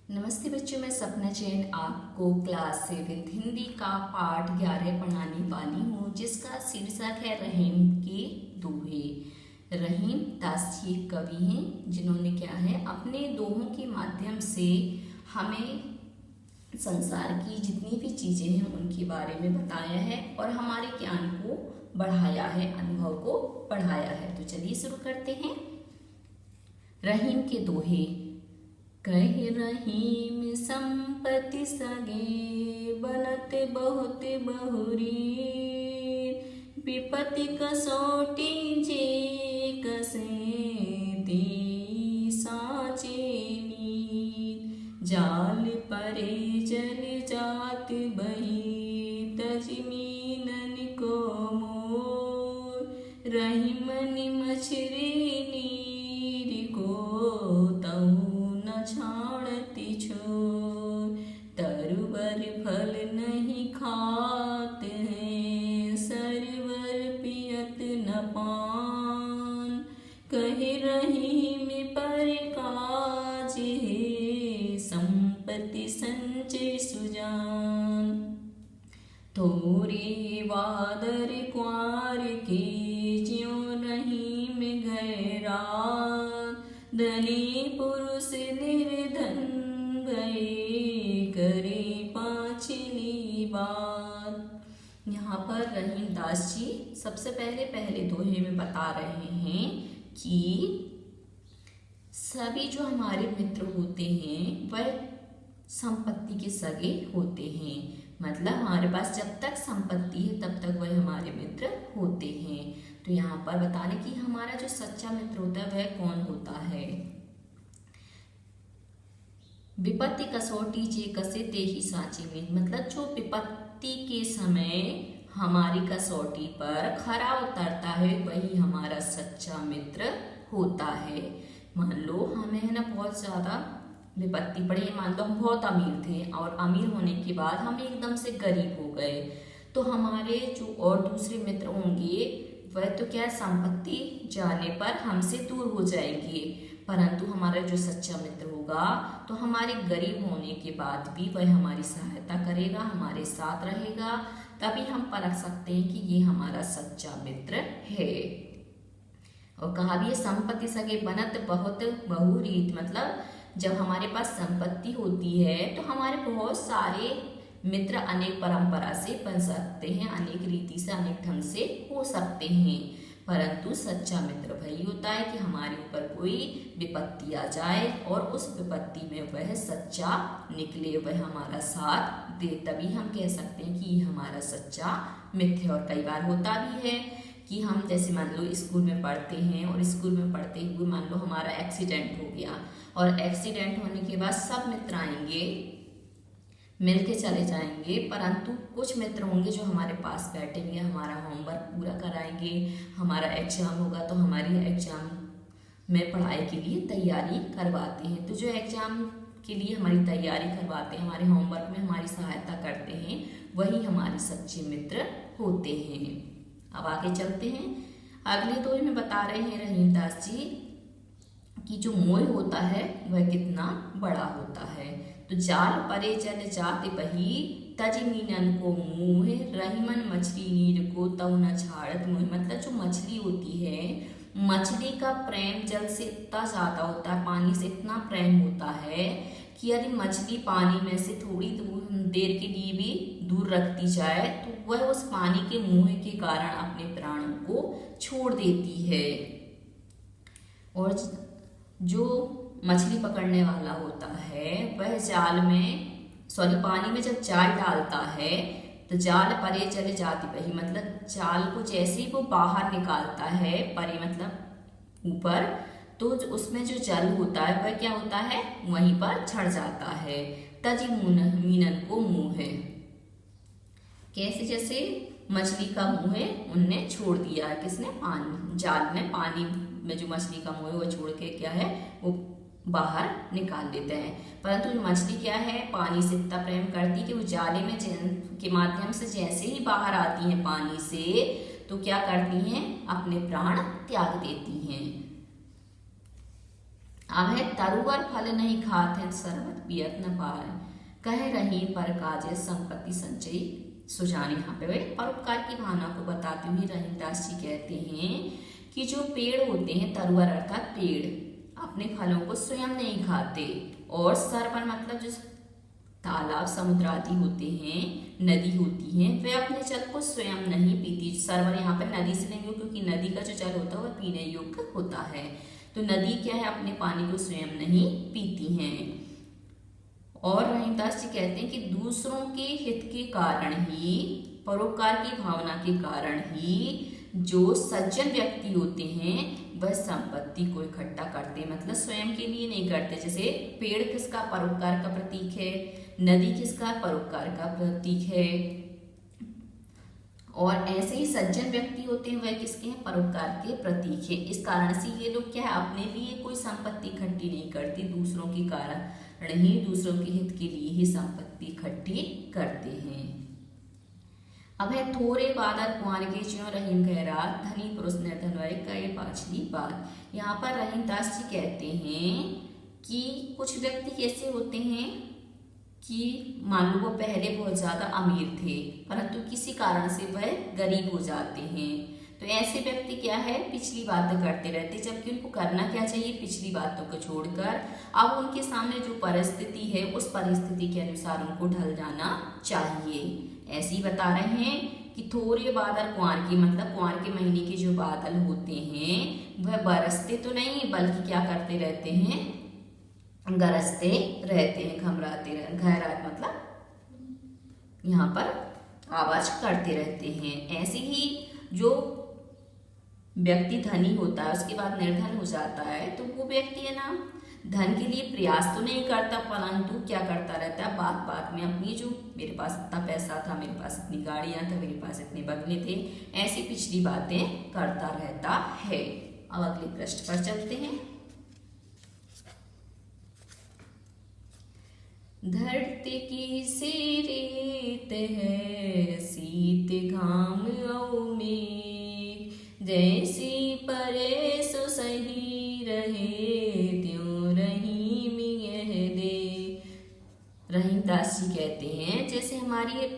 नमस्ते बच्चों, मैं सपना जैन आपको क्लास 7 हिंदी का पाठ 11 पढ़ाने वाली हूँ, जिसका शीर्षक है रहीम के दोहे। रहीम दास जी कवि हैं, जिन्होंने क्या है अपने दोहों के माध्यम से हमें संसार की जितनी भी चीज़ें हैं उनके बारे में बताया है और हमारे ज्ञान को बढ़ाया है, अनुभव को बढ़ाया है। तो चलिए शुरू करते हैं। रहीम के दोहे। कह रहीम संपत्ति सगे, बनत बहुत बहुरी, विपत्ति कसौटी जे कसे ते साचे नीर। जाल परे जल जात बही, तजमीनन को मोर। रहीमन मछरी नीर को तऊ छाड़ती छोर। तरुवर फल नहीं खात हैं, सरवर पियत न पान। कहे रहीम पर काज है, संपत्ति संचय सुजान। थोरे वादर क्वार के, ज्यों रहीम गैरा। धनी पुरुष निर्धन गए, करे पांचली बात। यहाँ पर रहीम दास जी सबसे पहले दोहे में बता रहे हैं कि सभी जो हमारे मित्र होते हैं वह संपत्ति के सगे होते हैं। मतलब हमारे पास जब तक संपत्ति है तब तक वह हमारे मित्र होते हैं। तो यहाँ पर बताने कि हमारा जो सच्चा मित्र होता है वह कौन होता है। विपत्ति कसौटी जे कसे ते ही साचे में, मतलब जो विपत्ति के समय हमारी कसौटी पर खरा उतरता है वही हमारा सच्चा मित्र होता है। मान लो हमें है ना बहुत ज्यादा विपत्ति पड़ी, मान लो हम बहुत अमीर थे और अमीर होने के बाद हम एकदम से गरीब हो गए, तो हमारे जो और दूसरे मित्र होंगे वह तो क्या संपत्ति जाने पर हमसे दूर हो जाएंगे, परंतु हमारा जो सच्चा मित्र होगा तो हमारे गरीब होने के बाद भी वह हमारी सहायता करेगा, हमारे साथ रहेगा। तभी हम परख सकते हैं कि ये हमारा सच्चा मित्र है। और कहा भी है संपत्ति सगे बनत बहुत बहुरीत, मतलब जब हमारे पास संपत्ति होती है तो हमारे बहुत सारे मित्र अनेक परंपरा से बन सकते हैं, अनेक रीति से, अनेक ढंग से हो सकते हैं। परंतु सच्चा मित्र वही होता है कि हमारे ऊपर कोई विपत्ति आ जाए और उस विपत्ति में वह सच्चा निकले, वह हमारा साथ दे, तभी हम कह सकते हैं कि ये हमारा सच्चा मित्र है। और कई बार होता भी है कि हम जैसे मान लो स्कूल में पढ़ते हैं और स्कूल में पढ़ते हुए मान लो हमारा एक्सीडेंट हो गया और एक्सीडेंट होने के बाद सब मित्र आएंगे, मिल के चले जाएंगे, परंतु कुछ मित्र होंगे जो हमारे पास बैठेंगे, हमारा होमवर्क पूरा कराएंगे, हमारा एग्जाम होगा तो हमारी एग्जाम में पढ़ाई के लिए तैयारी करवाते हैं। तो जो एग्जाम के लिए हमारी तैयारी करवाते हैं, हमारे होमवर्क में हमारी सहायता करते हैं, वही हमारे सच्चे मित्र होते हैं। अब आगे चलते हैं। अगले दोहे में बता रहे हैं रहीम दास जी कि जो मोह होता है वह कितना बड़ा होता है। तो जाल परे जल जाति बही, तजमीनन को मुँह। रहीमन मछली नीर को तव न छाड़त मुँह, मतलब जो मछली होती है, मछली का प्रेम जल से इतना ज्यादा होता है, पानी से इतना प्रेम होता है कि यदि मछली पानी में से थोड़ी देर के लिए भी दूर रखती जाए तो वह उस पानी के मुँह के कारण अपने प्राणों को छोड़ देती है। और जो मछली पकड़ने वाला होता है वह जाल में पानी में जब जाल डालता है तो जाल परे चले जाती बही, मतलब जाल को जैसे ही वो बाहर निकालता है, परे मतलब ऊपर, तो उसमें जो जल होता है वह क्या होता है वहीं पर छड़ जाता है। तजी मीनन को मुँह है, कैसे जैसे मछली का मुँह है उनने छोड़ दिया है, किसने, पानी, जाल ने पानी में जो मछली का मुँह है वो छोड़ के क्या है वो बाहर निकाल देते हैं। परंतु जो मछली क्या है पानी से इतना प्रेम करती कि वो जाले में के माध्यम से जैसे ही बाहर आती हैं पानी से तो क्या करती हैं, अपने प्राण त्याग देती हैं। अब है तरुवर फल नहीं खाते शरबत पियत न पाए, कह रही पर काजे संपत्ति संचयी सुजान। यहाँ पे वे परोपकार की भावना को बताते हुए रहीमदास जी कहते हैं कि जो पेड़ होते हैं, तरुवर अर्थात पेड़, अपने फलों को स्वयं नहीं खाते, और सरवर मतलब जो तालाब समुद्र आदि होते हैं, नदी होती है, वे अपने जल को स्वयं नहीं पीती। सरवर यहाँ पर नदी से लेंगे क्योंकि नदी का जो जल होता है वह पीने योग्य होता है। तो नदी क्या है, अपने पानी को स्वयं नहीं पीती हैं। और रहीमदास जी कहते हैं कि दूसरों के हित के कारण ही, परोपकार की भावना के कारण ही जो सज्जन व्यक्ति होते हैं वह संपत्ति को इकट्ठा करते हैं, मतलब स्वयं के लिए नहीं करते। जैसे पेड़ किसका, परोपकार का प्रतीक है, नदी किसका, परोपकार का प्रतीक है, और ऐसे ही सज्जन व्यक्ति होते हैं वह किसके हैं, परोपकार के प्रतीक है। इस कारण से ये लोग क्या है, अपने लिए कोई संपत्ति इकट्ठी नहीं करते, दूसरों के कारण ही, दूसरों के हित के लिए ही संपत्ति इकट्ठी करते हैं। अब है थोड़े बादल कुंवर के ज्यों रहीम कह रहा, धनी पुरुष निर्धन वै कहे पाछली बात। यहाँ पर रहीमदास जी कहते हैं कि कुछ व्यक्ति कैसे होते हैं कि मान लो वो पहले बहुत ज्यादा अमीर थे, परंतु किसी कारण से वह गरीब हो जाते हैं। तो ऐसे व्यक्ति क्या है, पिछली बातें करते रहते, जबकि उनको करना क्या चाहिए, पिछली बातों को छोड़कर अब उनके सामने जो परिस्थिति है उस परिस्थिति के अनुसार उनको ढल जाना चाहिए। ऐसे ही बता रहे हैं कि थोड़े बादल कुंवर के, मतलब कुंवर के महीने के जो बादल होते हैं वह बरसते तो नहीं बल्कि क्या करते रहते हैं, गरजते रहते हैं, घमराते रहते, घहरात मतलब यहाँ पर आवाज करते रहते हैं। ऐसे ही जो व्यक्ति धनी होता है उसके बाद निर्धन हो जाता है, तो वो व्यक्ति है ना धन के लिए प्रयास तो नहीं करता, परंतु क्या करता रहता है, बात बात में अपनी जो मेरे पास इतना पैसा था, मेरे पास इतनी गाड़ियां था, मेरे पास इतने बंगले थे, ऐसी पिछली बातें करता रहता है। अब अगले प्रश्न पर चलते हैं। धरती की सी रीत है, शीत घाम औ मेघ, जैसी परे सो सही रहे, त्यों रहीम यह दे। रहीमदास जी कहते हैं जैसे हमारी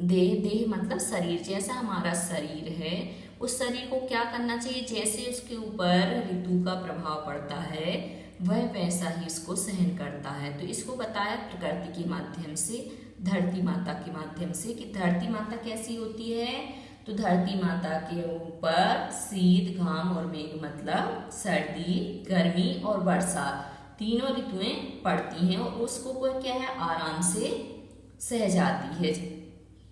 देह मतलब शरीर, जैसा हमारा शरीर है उस शरीर को क्या करना चाहिए, जैसे उसके ऊपर ऋतु का प्रभाव पड़ता है वह वैसा ही इसको सहन करता है। तो इसको बताया प्रकृति के माध्यम से, धरती माता के माध्यम से, कि धरती माता कैसी होती है, तो धरती माता के ऊपर शीत घाम और मेघ मतलब सर्दी, गर्मी और वर्षा तीनों ऋतुएं पड़ती हैं, और उसको वो क्या है, आराम से सह जाती है।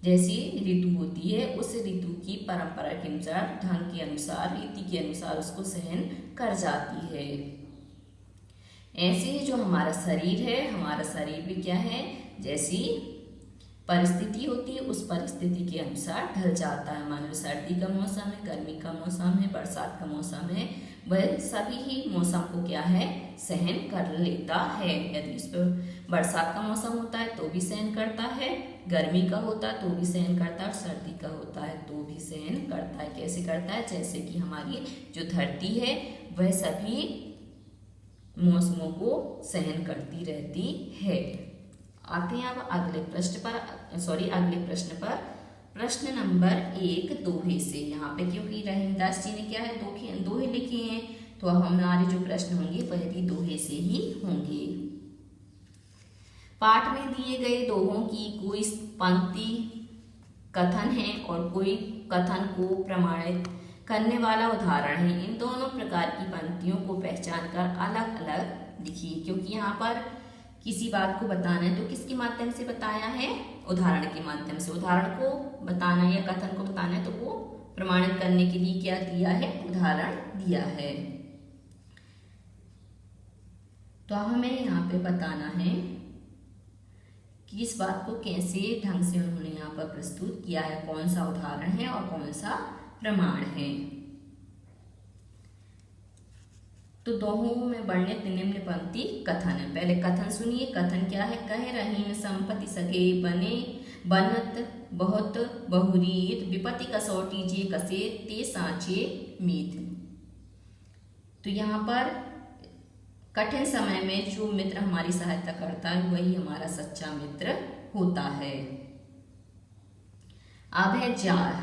जैसी ऋतु होती है उस ऋतु की परंपरा के अनुसार, ढंग के अनुसार, रीति के अनुसार उसको सहन कर जाती है। ऐसे ही जो हमारा शरीर है, हमारा शरीर भी क्या है, जैसी परिस्थिति होती है उस परिस्थिति के अनुसार ढल जाता है। मान लो सर्दी का मौसम है, गर्मी का मौसम है, बरसात का मौसम है, वह सभी ही मौसम को क्या है, सहन कर लेता है। यदि इस पर बरसात का मौसम होता है तो भी सहन करता है, गर्मी का होता है तो भी सहन करता है, और सर्दी का होता है तो भी सहन करता है। कैसे करता है, जैसे कि हमारी जो धरती है वह सभी मौसमों को सहन करती रहती है। आते हैं अब अगले प्रश्न पर, प्रश्न नंबर 1 दोहे से। यहाँ पे क्योंकि रहीमदास जी ने क्या है, दोहे लिखे हैं, तो अब हमारे जो प्रश्न होंगे वह भी दोहे से ही होंगे। पाठ में दिए गए दोहों की कोई पंक्ति कथन है और कोई कथन को प्रमाणित करने वाला उदाहरण है। इन दोनों प्रकार की पंक्तियों को पहचान कर अलग अलग लिखिए। क्योंकि यहाँ पर किसी बात को बताना है तो किसके माध्यम से बताया है, उदाहरण के माध्यम से। उदाहरण को बताना या कथन को बताना है तो वो प्रमाणित करने के लिए क्या दिया है, उदाहरण दिया है। तो हमें यहाँ पे बताना है कि इस बात को कैसे ढंग से उन्होंने यहाँ पर प्रस्तुत किया है, कौन सा उदाहरण है और कौन सा प्रमाण है। तो दोहों में वर्णित निम्न पंक्ति कथन है। पहले कथन सुनिए। कथन क्या है, कह रहीम संपत्ति सगे बने बनत बहुत बहुरीत, विपत्ति कसौटी जे कसे ते सांचे मीत। तो यहाँ पर कठिन समय में जो मित्र हमारी सहायता करता है वही हमारा सच्चा मित्र होता है। अब है जाल,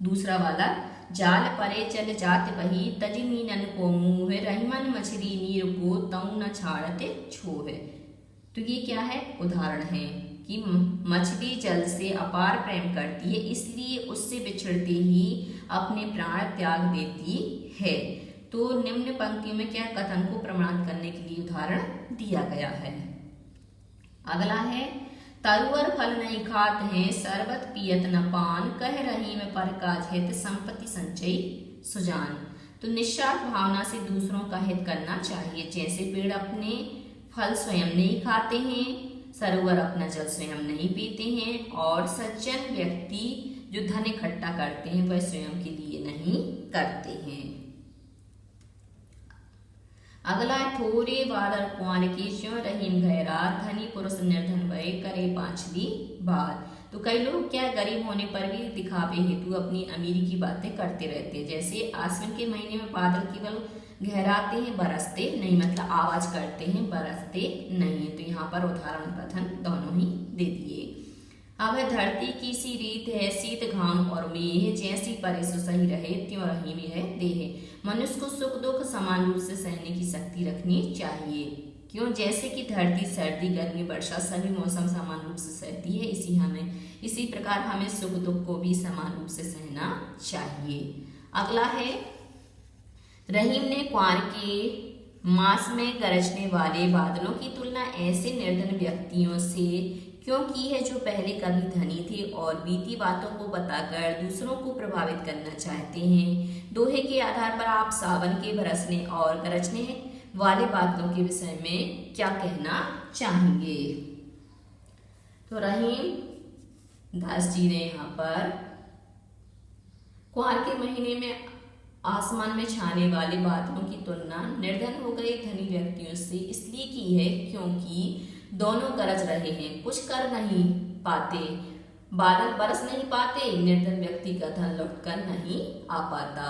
दूसरा वाला, जाल परे चल जात बही तज मीनन को मुँह रहीमन मछली नीर को तऊ न छाड़ते छोहे। तो ये क्या है, उदाहरण है कि मछली जल से अपार प्रेम करती है, इसलिए उससे बिछड़ते ही अपने प्राण त्याग देती है। तो निम्न पंक्ति में क्या कथन को प्रमाणित करने के लिए उदाहरण दिया गया है। अगला है, तरुअर फल नहीं खात हैं शरबत पियत न पान कह रही में पर काज हित संपत्ति संचयी सुजान। तो निस्वार्थ भावना से दूसरों का हित करना चाहिए। जैसे पेड़ अपने फल स्वयं नहीं खाते हैं, सरोवर अपना जल स्वयं नहीं पीते हैं, और सज्जन व्यक्ति जो धन इकट्ठा करते हैं वह स्वयं के लिए नहीं करते हैं। अगला है, थोड़े बादल कुआर की स्यों रहीम गहरा धनी पुरुष निर्धन भय करे पांचली बात। तो कई लोग क्या गरीब होने पर भी दिखावे हेतु अपनी अमीरी की बातें करते रहते हैं। जैसे आश्विन के महीने में बादल केवल गहराते हैं, बरसते नहीं, मतलब आवाज करते हैं, बरसते नहीं। तो यहाँ पर उदाहरण कथन दोनों ही दे दिए। अब धरती की सी रीत है शीत घाम और मेह जैसी परे सो सही रहे त्यों रही में है देह। मनुष्य को सुख दुख समान रूप से सहने की शक्ति रखनी चाहिए। क्यों, जैसे कि धरती सर्दी गर्मी वर्षा सभी मौसम समान रूप से सहती है, इसी प्रकार हमें सुख दुख को भी समान रूप से सहना चाहिए। अगला है, रहीम ने कुआर के मास में गरजने वाले बादलों की तुलना ऐसे निर्धन व्यक्तियों से क्यों की है जो पहले कभी धनी थे और बीती बातों को बताकर दूसरों को प्रभावित करना चाहते हैं। दोहे के आधार पर आप सावन के बरसने और गरजने वाले बादलों के विषय में क्या कहना चाहेंगे। तो रहीम दास जी ने यहाँ पर कुआर के महीने में आसमान में छाने वाले बादलों की तुलना निर्धन हो गए धनी व्यक्तियों से इसलिए की है क्योंकि दोनों गरज रहे हैं, कुछ कर नहीं पाते, बादल बरस नहीं पाते, निर्धन व्यक्ति का धन लौटकर नहीं आ पाता।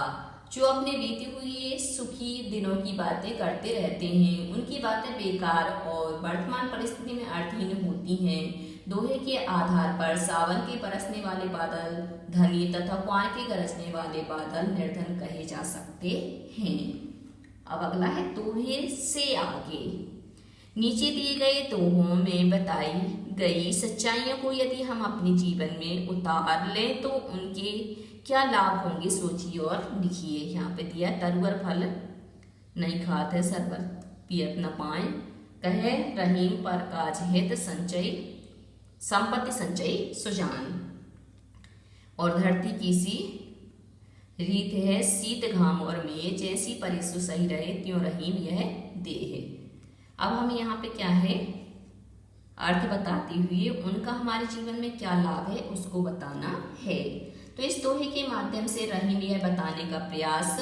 जो अपने बीते हुए सुखी दिनों की बातें करते रहते हैं उनकी बातें बेकार और वर्तमान परिस्थिति में अर्थहीन होती हैं। दोहे के आधार पर सावन के बरसने वाले बादल धनी तथा कुआर के गरजने वाले बादल निर्धन कहे जा सकते हैं। अब अगला है, दोहे से आगे नीचे दिए गए दोहों में बताई गई सच्चाइयों को यदि हम अपने जीवन में उतार लें तो उनके क्या लाभ होंगे सोचिए और लिखिए। यहाँ पे दिया, तरुअर फल नहीं खाते शरबत पियत न पाए कहे रहीम पर काज हित संचय संपत्ति संचयी सुजान। और धरती की सी रीत है शीत घाम और मेह जैसी परिसु सही रहे त्यों रहीम यह देह। अब हमें यहाँ पे क्या है, अर्थ बताते हुए उनका हमारे जीवन में क्या लाभ है उसको बताना है। तो इस दोहे के माध्यम से रहीम यह बताने का प्रयास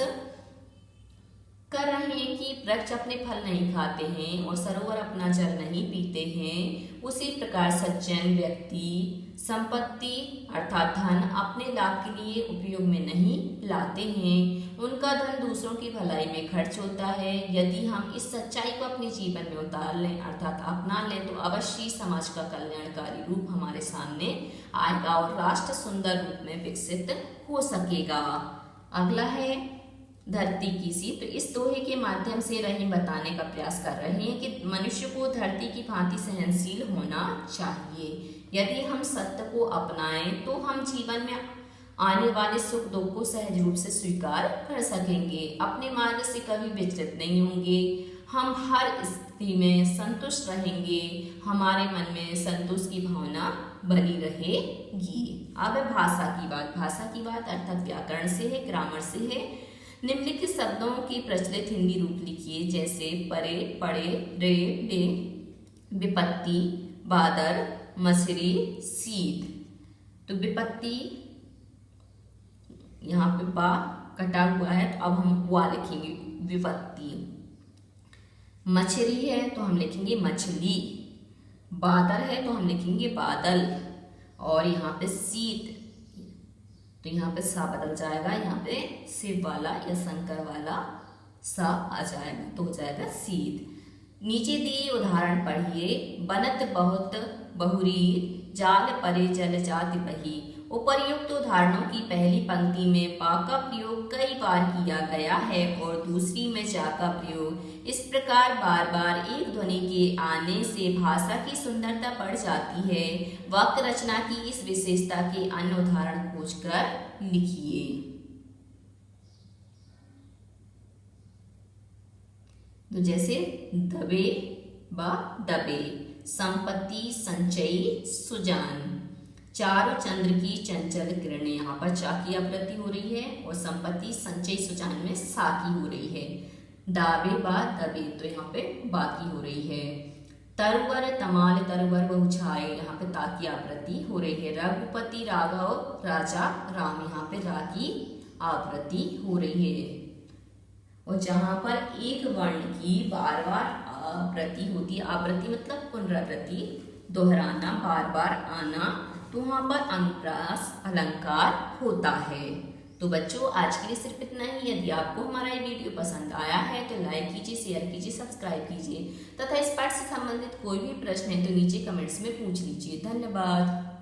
कर रहे हैं कि वृक्ष अपने फल नहीं खाते हैं और सरोवर अपना जल नहीं पीते हैं, उसी प्रकार सज्जन व्यक्ति संपत्ति अर्थात धन अपने लाभ के लिए उपयोग में नहीं लाते हैं, उनका धन दूसरों की भलाई में खर्च होता है। यदि हम इस सच्चाई को अपने जीवन में उतार लें अर्थात अपना लें तो अवश्य समाज का कल्याणकारी रूप हमारे सामने आएगा और राष्ट्र सुंदर रूप में विकसित हो सकेगा। अगला है, धरती की सी। तो इस दोहे के माध्यम से रहीम बताने का प्रयास कर रहे हैं कि मनुष्य को धरती की भांति सहनशील होना चाहिए। यदि हम सत्य को अपनाएं तो हम जीवन में आने वाले सुख दुख को सहज रूप से स्वीकार कर सकेंगे, अपने मार्ग से कभी विचलित नहीं होंगे, हम हर स्थिति में संतुष्ट रहेंगे, हमारे मन में संतोष की भावना बनी रहेगी। अब भाषा की बात अर्थात व्याकरण से है, ग्रामर से है। निम्नलिखित शब्दों की प्रचलित हिंदी रूप लिखिए, जैसे परे पड़े रे डे विपत्ति बादल मछली शीत। तो विपत्ति यहाँ पे बा कटा हुआ है तो अब हम वा लिखेंगे विपत्ति। मछली है तो हम लिखेंगे मछली, बादल है तो हम लिखेंगे बादल, और यहाँ पे शीत तो यहाँ पे सा बदल जाएगा, यहाँ पे शिव वाला या शंकर वाला सा आ जाएगा तो हो जाएगा शीत। नीचे दिए उदाहरण पढ़िए। बनत बहुत बहुरी, जाल परे जल जात बही। उपर्युक्त उदाहरणों की पहली पंक्ति में पा का प्रयोग कई बार किया गया है और दूसरी में जा का प्रयोग। इस प्रकार बार बार एक ध्वनि के आने से भाषा की सुंदरता बढ़ जाती है। वाक्य रचना की इस विशेषता के अन्य उदाहरण खोजकर लिखिए। तो जैसे दबे व दबे, संपत्ति संचयी सुजान, चारु चंद्र की चंचल किरणें, यहाँ पर चा की आवृत्ति हो रही है और संपत्ति संचयी सुजान में सा की हो रही है। दाबे बा दबे, तो यहाँ पे बा की हो रही है। तरवर तमाल तरवर बहुछाए, यहाँ पे ता की आवृत्ति हो रही है। रघुपति राघव राजा राम, यहाँ पे रा की आवृत्ति हो रही है। और जहां पर एक वर्ण की बार बार आवृत्ति होती है, आवृत्ति मतलब पुनरावृत्ति, दोहराना, बार बार आना, तो वहां पर अनुप्रास अलंकार होता है। तो बच्चों आज के लिए सिर्फ इतना ही। यदि आपको हमारा ये वीडियो पसंद आया है तो लाइक कीजिए, शेयर कीजिए, सब्सक्राइब कीजिए तथा इस पाठ से संबंधित कोई भी प्रश्न है तो नीचे कमेंट्स में पूछ लीजिए। धन्यवाद।